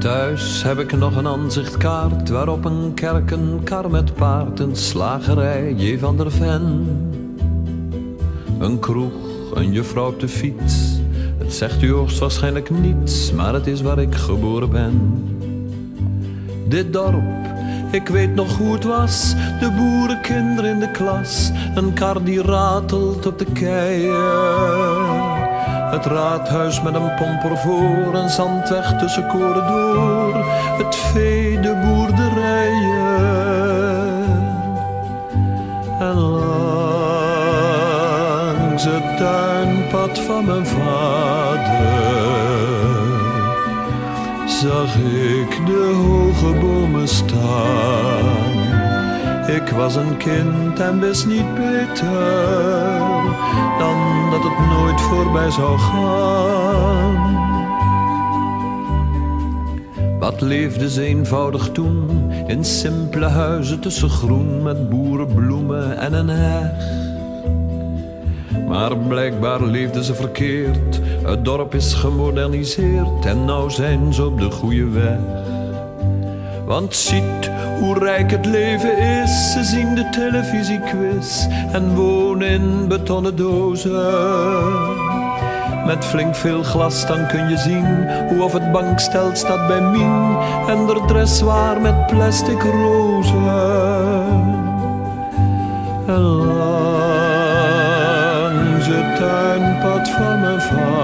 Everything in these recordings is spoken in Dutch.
Thuis heb ik nog een aanzichtkaart waarop een kerk, een kar met paard, een slagerij, J. van der Ven. Een kroeg, een juffrouw op de fiets. Het zegt u hoogstwaarschijnlijk niets, maar het is waar ik geboren ben. Dit dorp, ik weet nog hoe het was, de boerenkinderen in de klas, een kar die ratelt op de keien. Het raadhuis met een pomper voor, een zandweg tussen koren door, het vee, de boerderijen. En langs het tuinpad van mijn vader zag ik de hoge bomen staan. Ik was een kind en wist niet beter dan dat het nooit voorbij zou gaan. Wat leefde ze eenvoudig toen, in simpele huizen tussen groen, met boerenbloemen en een heg. Maar blijkbaar leefden ze verkeerd, het dorp is gemoderniseerd en nou zijn ze op de goede weg. Want ziet hoe rijk het leven is, ze zien de televisiequiz en wonen in betonnen dozen. Met flink veel glas dan kun je zien hoe of het bankstel staat bij Mien en de dressoir met plastic rozen. En langs het tuinpad van mijn vader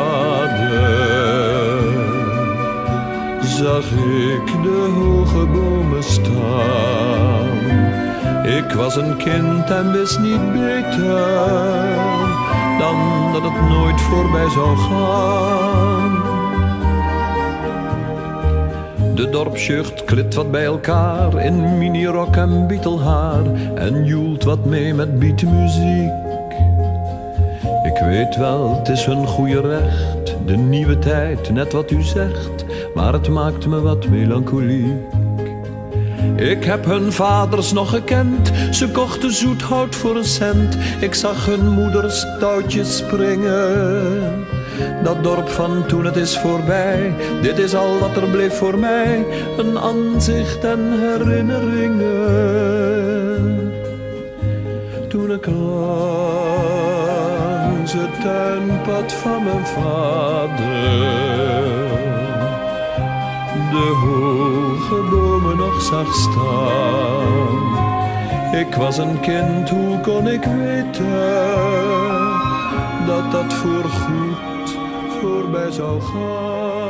zag ik de hoge bomen staan. Ik was een kind en wist niet beter dan dat het nooit voorbij zou gaan. De dorpsjeugd klit wat bij elkaar in minirok en bietelhaar en joelt wat mee met beatmuziek. Ik weet wel, het is hun goede recht, de nieuwe tijd, net wat u zegt, maar het maakt me wat melancholiek. Ik heb hun vaders nog gekend, ze kochten zoethout voor een cent. Ik zag hun moeders touwtjes springen. Dat dorp van toen, het is voorbij, dit is al wat er bleef voor mij. Een aanzicht en herinneringen. Toen ik langs het tuinpad van mijn vader de hoge bomen nog zag staan. Ik was een kind, hoe kon ik weten dat dat voorgoed voorbij zou gaan?